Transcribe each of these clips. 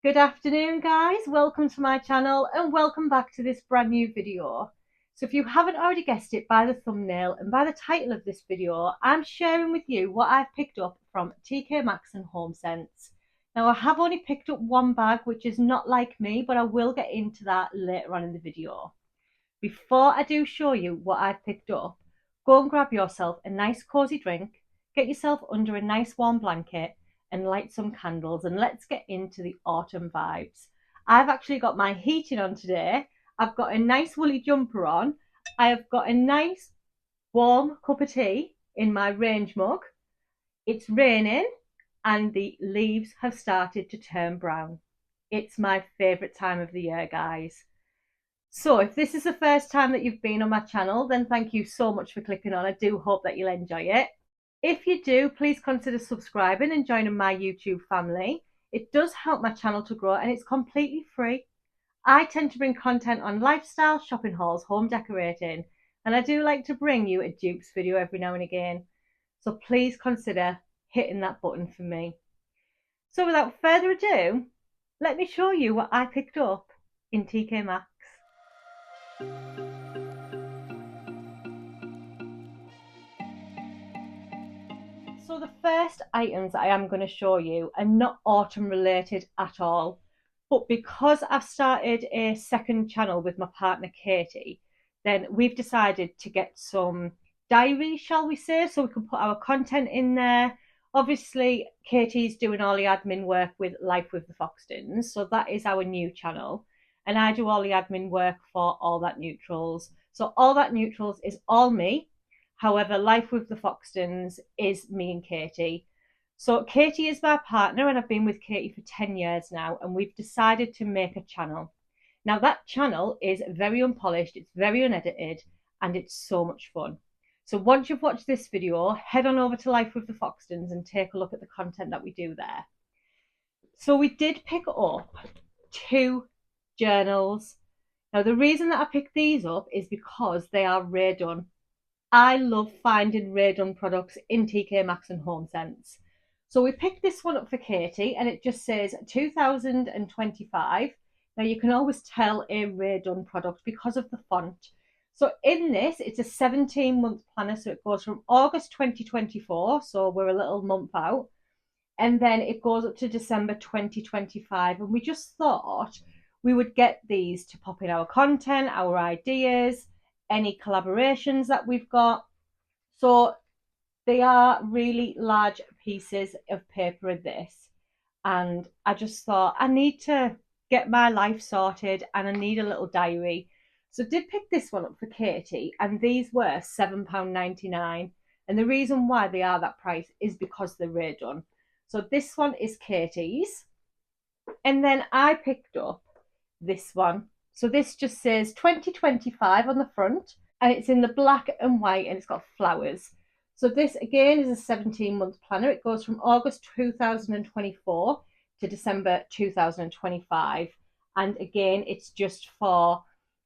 Good afternoon, guys. Welcome to my channel and welcome back to this brand new video. So if you haven't already guessed it by the thumbnail and by the title of this video, I'm sharing with you what I've picked up from Tkmaxx and HomeSense. Now I have only picked up one bag, which is not like me, but I will get into that later on in the video. Before I do show you what I've picked up, go and grab yourself a nice cozy drink, get yourself under a nice warm blanket and light some candles, and let's get into the autumn vibes. I've actually got my heating on today. I've got a nice woolly jumper on. I have got a nice warm cup of tea in my range mug. It's raining and the leaves have started to turn brown. It's my favourite time of the year, guys. So if this is the first time that you've been on my channel, then thank you so much for clicking on. I do hope that you'll enjoy it. If you do, please consider subscribing and joining my YouTube family. It does help my channel to grow and it's completely free. I tend to bring content on lifestyle, shopping hauls, home decorating, and I do like to bring you a dupes video every now and again. So please consider hitting that button for me. So without further ado, let me show you what I picked up in Tkmaxx. So the first items I am going to show you are not autumn related at all, but because I've started a second channel with my partner Katie, then we've decided to get some diaries, shall we say, so we can put our content in there. Obviously, Katie's doing all the admin work with Life with the Foxtons, so that is our new channel. And I do all the admin work for Allthatneutrals. So Allthatneutrals is all me. However, Life with the Foxtons is me and Katie. So Katie is my partner and I've been with Katie for 10 years now, and we've decided to make a channel. Now that channel is very unpolished, it's very unedited, and it's so much fun. So once you've watched this video, head on over to Life with the Foxtons and take a look at the content that we do there. So we did pick up 2 journals. Now the reason that I picked these up is because they are Rae Dunn. I love finding Rae Dunn products in Tkmaxx and HomeSense. So we picked this one up for Katie and it just says 2025. Now you can always tell a Rae Dunn product because of the font. So in this, it's a 17-month planner. So it goes from August 2024, so we're a little month out. And then it goes up to December 2025. And we just thought we would get these to pop in our content, our ideas, any collaborations that we've got. So they are really large pieces of paper of this, and I just thought I need to get my life sorted and I need a little diary. So I did pick this one up for Katie, and these were £7.99, and the reason why they are that price is because they're Rae Dunn. So this one is Katie's, and then I picked up this one. So this just says 2025 on the front, and it's in the black and white, and it's got flowers. So this again is a 17-month planner. It goes from August 2024 to December 2025. And again, it's just for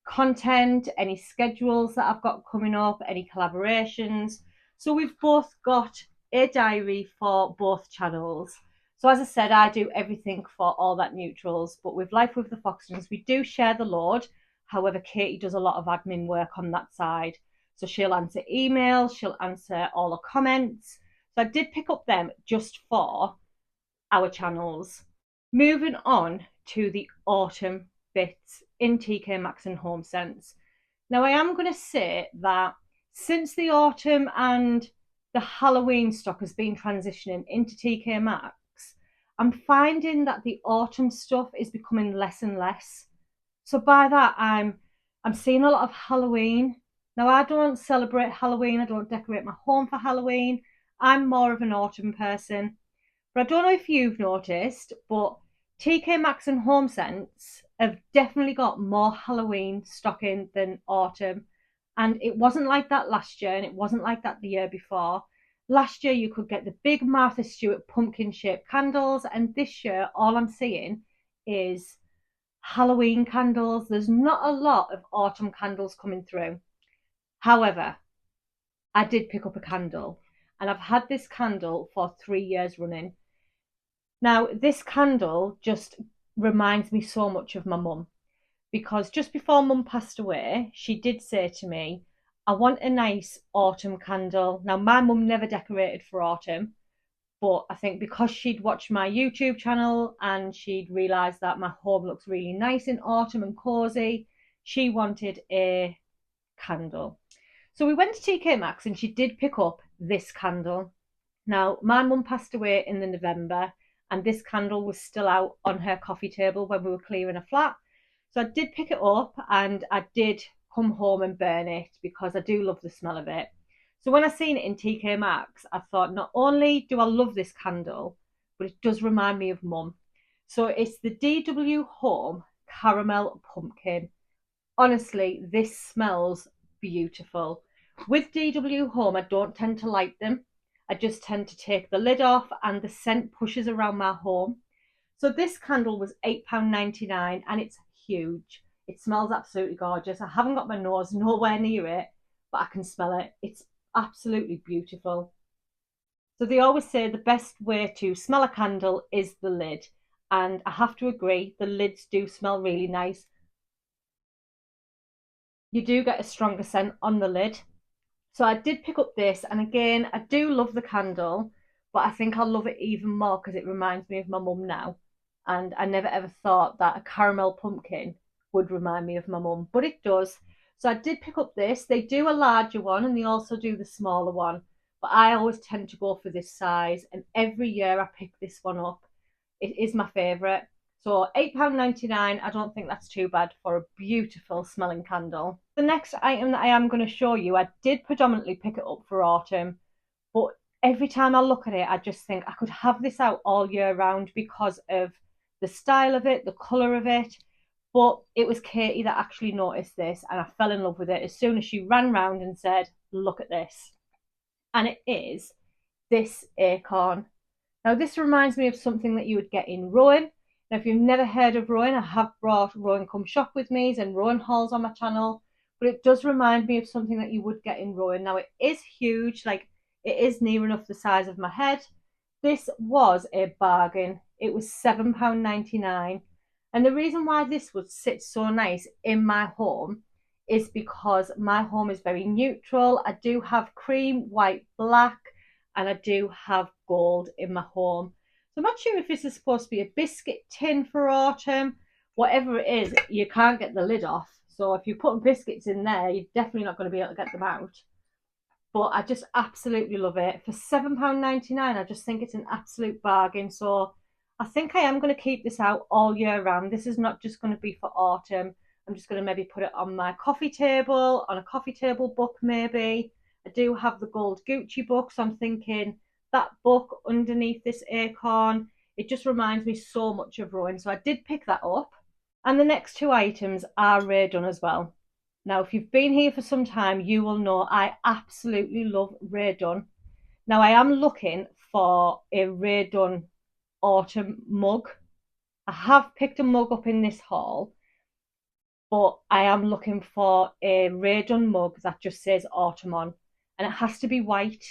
content, any schedules that I've got coming up, any collaborations. So we've both got a diary for both channels. So as I said, I do everything for Allthatneutrals, but with Life with the Foxtons, we do share the load. However, Katie does a lot of admin work on that side. So she'll answer emails, she'll answer all the comments. So I did pick up them just for our channels. Moving on to the autumn bits in Tkmaxx and HomeSense. Now I am going to say that since the autumn and the Halloween stock has been transitioning into Tkmaxx, I'm finding that the autumn stuff is becoming less and less. So by that, I'm seeing a lot of Halloween. Now, I don't celebrate Halloween. I don't decorate my home for Halloween. I'm more of an autumn person. But I don't know if you've noticed, but Tkmaxx and HomeSense have definitely got more Halloween stocking than autumn. And it wasn't like that last year, and it wasn't like that the year before. Last year, you could get the big Martha Stewart pumpkin-shaped candles, and this year, all I'm seeing is Halloween candles. There's not a lot of autumn candles coming through. However, I did pick up a candle, and I've had this candle for 3 years running. Now, this candle just reminds me so much of my mum, because just before mum passed away, she did say to me, I want a nice autumn candle. Now, my mum never decorated for autumn, but I think because she'd watched my YouTube channel and she'd realised that my home looks really nice in autumn and cosy, she wanted a candle. So we went to Tkmaxx and she did pick up this candle. Now, my mum passed away in the November, and this candle was still out on her coffee table when we were clearing a flat. So I did pick it up and I did come home and burn it because I do love the smell of it. So when I seen it in Tkmaxx, I thought not only do I love this candle, but it does remind me of mum. So it's the DW Home Caramel Pumpkin. Honestly, this smells beautiful. With DW Home, I don't tend to light them. I just tend to take the lid off and the scent pushes around my home. So this candle was £8.99 and it's huge. It smells absolutely gorgeous. I haven't got my nose nowhere near it, but I can smell it. It's absolutely beautiful. So they always say the best way to smell a candle is the lid. And I have to agree, the lids do smell really nice. You do get a stronger scent on the lid. So I did pick up this, and again, I do love the candle, but I think I'll love it even more because it reminds me of my mum now. And I never ever thought that a caramel pumpkin would remind me of my mum, but it does. So I did pick up this. They do a larger one and they also do the smaller one, but I always tend to go for this size, and every year I pick this one up. It is my favourite. So £8.99, I don't think that's too bad for a beautiful smelling candle. The next item that I am going to show you, I did predominantly pick it up for autumn, but every time I look at it, I just think I could have this out all year round because of the style of it, the colour of it. But it was Katie that actually noticed this, and I fell in love with it as soon as she ran round and said, look at this. And it is this acorn. Now, this reminds me of something that you would get in Rowan. Now, if you've never heard of Rowan, I have brought Rowan Come Shop with me and Rowan hauls on my channel, but it does remind me of something that you would get in Rowan. Now, it is huge, like it is near enough the size of my head. This was a bargain. It was £7.99. And the reason why this would sit so nice in my home is because my home is very neutral. I do have cream, white, black, and I do have gold in my home. So I'm not sure if this is supposed to be a biscuit tin for autumn. Whatever it is, you can't get the lid off. So if you put biscuits in there, you're definitely not going to be able to get them out. But I just absolutely love it. For £7.99, I just think it's an absolute bargain. So I think I am going to keep this out all year round. This is not just going to be for autumn. I'm just going to maybe put it on my coffee table, on a coffee table book maybe. I do have the gold Gucci book, so I'm thinking that book underneath this acorn, it just reminds me so much of Rowan. So I did pick that up. And the next two items are Rae Dunn as well. Now, if you've been here for some time, you will know I absolutely love Rae Dunn. Now, I am looking for a Rae Dunn autumn mug. I have picked a mug up in this haul, but I am looking for a Rae Dunn mug that just says autumn on, and it has to be white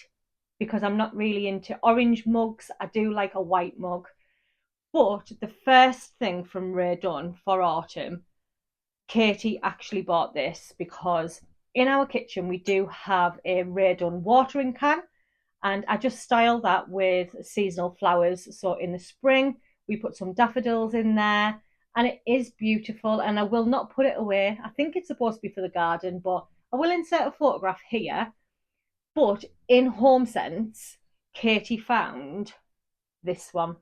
because I'm not really into orange mugs. I do like a white mug. But the first thing from Rae Dunn for autumn, Katie actually bought this because in our kitchen we do have a Rae Dunn watering can, and I just style that with seasonal flowers. So in the spring we put some daffodils in there, and it is beautiful, and I will not put it away. I think it's supposed to be for the garden, but I will insert a photograph here. But in Home Sense, Katie found this one.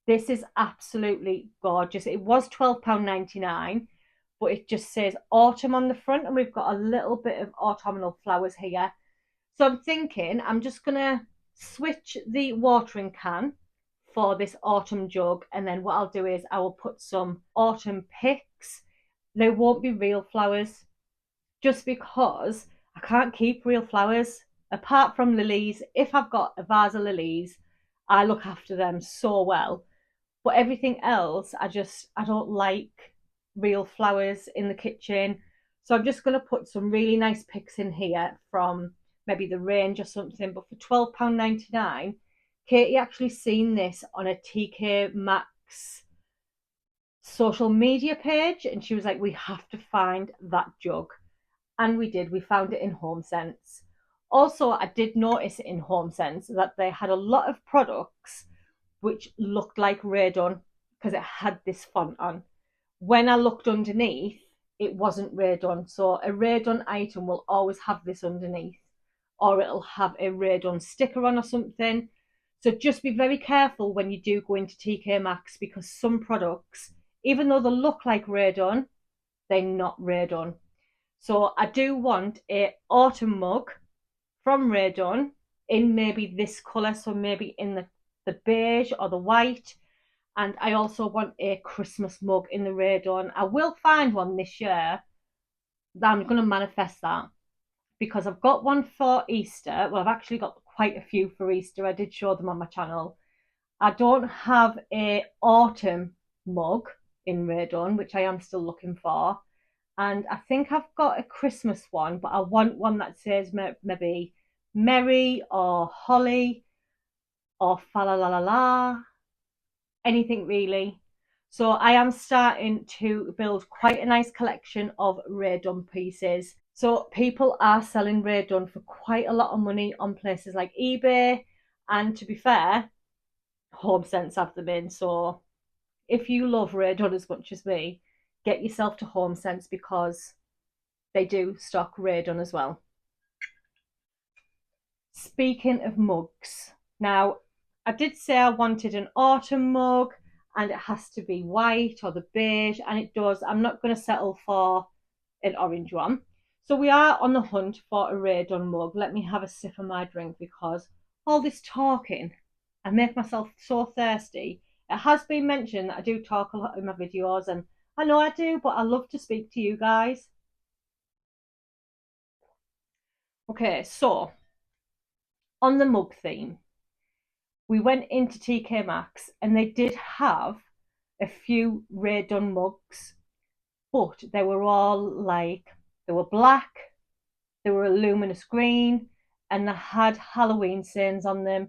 This is absolutely gorgeous. It was £12.99, but it just says autumn on the front, and we've got a little bit of autumnal flowers here. So I'm thinking I'm just going to switch the watering can for this autumn jug, and then what I'll do is I will put some autumn picks. They won't be real flowers, just because I can't keep real flowers apart from lilies. If I've got a vase of lilies, I look after them so well. But everything else, I don't like real flowers in the kitchen. So I'm just going to put some really nice picks in here from maybe the range or something. But for £12.99, Katie actually seen this on a Tkmaxx social media page and she was like, we have to find that jug. And we did. We found it in HomeSense. Also, I did notice in HomeSense that they had a lot of products which looked like Raydon because it had this font on. When I looked underneath, it wasn't Raydon. So a Raydon item will always have this underneath, or it'll have a Raydon sticker on or something. So just be very careful when you do go into Tkmaxx because some products, even though they look like Raydon, they're not Raydon. So I do want a autumn mug from Raydon in maybe this colour, so maybe in the beige or the white. And I also want a Christmas mug in the Raydon. I will find one this year. I'm going to manifest that because I've got one for Easter. Well, I've actually got quite a few for Easter. I did show them on my channel. I don't have a autumn mug in Raydon, which I am still looking for. And I think I've got a Christmas one, but I want one that says maybe Merry or Holly or fa la la la la, anything really. So I am starting to build quite a nice collection of Raydon pieces. So people are selling Raydon for quite a lot of money on places like eBay, and to be fair, HomeSense have them in. So if you love Raydon as much as me, get yourself to HomeSense because they do stock Raydon as well. Speaking of mugs, now I did say I wanted an autumn mug and it has to be white or the beige, and it does. I'm not going to settle for an orange one. So we are on the hunt for a Raydon mug. Let me have a sip of my drink because all this talking, I make myself so thirsty. It has been mentioned that I do talk a lot in my videos, and I know I do, but I love to speak to you guys. Okay, so on the mug theme, we went into Tkmaxx and they did have a few Raydon mugs, but they were all like, they were black, they were a luminous green, and they had Halloween sayings on them.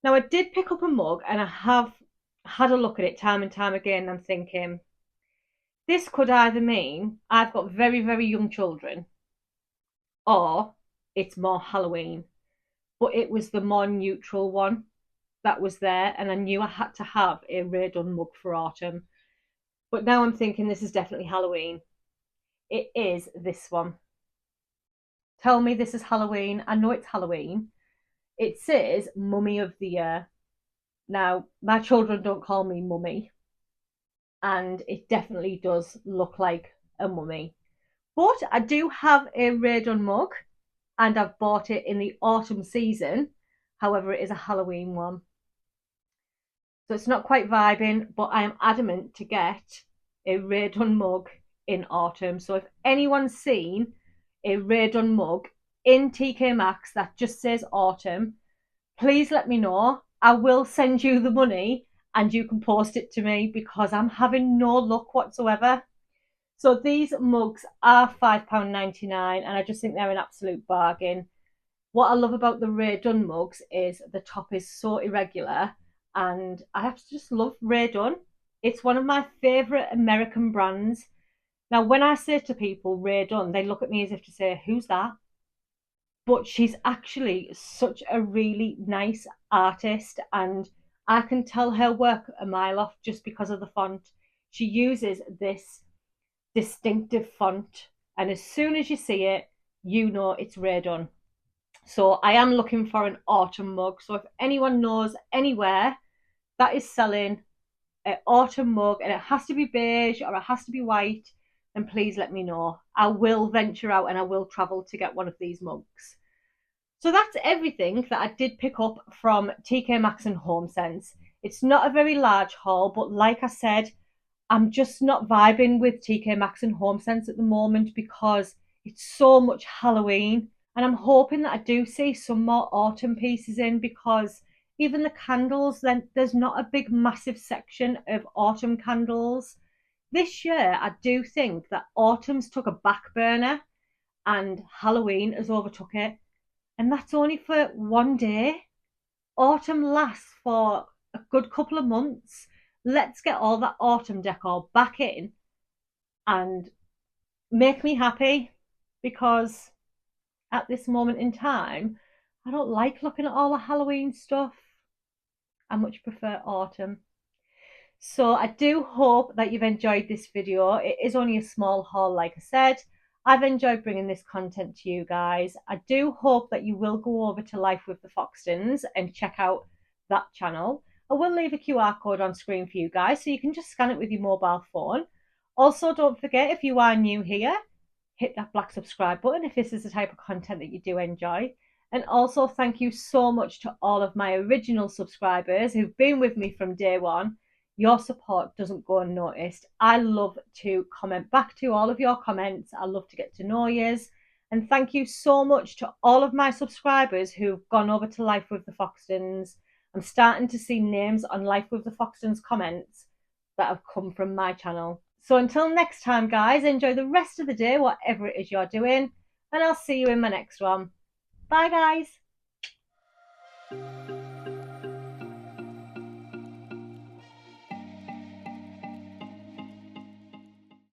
Now, I did pick up a mug and I have had a look at it time and time again. And I'm thinking, this could either mean I've got very, very young children or it's more Halloween. But it was the more neutral one that was there, and I knew I had to have a Raydon mug for autumn. But now I'm thinking this is definitely Halloween. It is this one. Tell me this is Halloween. I know it's Halloween. It says Mummy of the Year. Now, my children don't call me Mummy, and it definitely does look like a mummy. But I do have a Raydon mug, and I've bought it in the autumn season. However, it is a Halloween one. So it's not quite vibing, but I am adamant to get a Raydon mug in autumn. So if anyone's seen a Raydon mug in Tkmaxx that just says autumn, please let me know. I will send you the money and you can post it to me because I'm having no luck whatsoever. So these mugs are £5.99 and I just think they're an absolute bargain. What I love about the Raydon mugs is the top is so irregular, and I have to just love Raydon. It's one of my favourite American brands. Now, when I say to people Raydon, they look at me as if to say, who's that? But she's actually such a really nice artist, and I can tell her work a mile off just because of the font. She uses this distinctive font, and as soon as you see it, you know it's Raydon. So I am looking for an autumn mug. So if anyone knows anywhere that is selling an autumn mug and it has to be beige or it has to be white, then please let me know. I will venture out and I will travel to get one of these mugs. So that's everything that I did pick up from Tkmaxx and HomeSense. It's not a very large haul, but like I said, I'm just not vibing with Tkmaxx and HomeSense at the moment because it's so much Halloween. And I'm hoping that I do see some more autumn pieces in because even the candles, then there's not a big massive section of autumn candles. This year, I do think that autumn's took a back burner and Halloween has overtook it. And that's only for one day. Autumn lasts for a good couple of months. let's get all that autumn decor back in and make me happy, because at this moment in time, I don't like looking at all the Halloween stuff. I much prefer autumn. So I do hope that you've enjoyed this video. It is only a small haul, like I said. I've enjoyed bringing this content to you guys. I do hope that you will go over to Life with the Foxtons and check out that channel. I will leave a QR code on screen for you guys, so you can just scan it with your mobile phone. Also, don't forget, if you are new here, hit that black subscribe button if this is the type of content that you do enjoy. And also, thank you so much to all of my original subscribers who've been with me from day one. Your support doesn't go unnoticed. I love to comment back to all of your comments. I love to get to know yous. And thank you so much to all of my subscribers who've gone over to Life with the Foxtons. I'm starting to see names on Life with the Foxtons comments that have come from my channel. So until next time, guys, enjoy the rest of the day, whatever it is you're doing, and I'll see you in my next one. Bye, guys.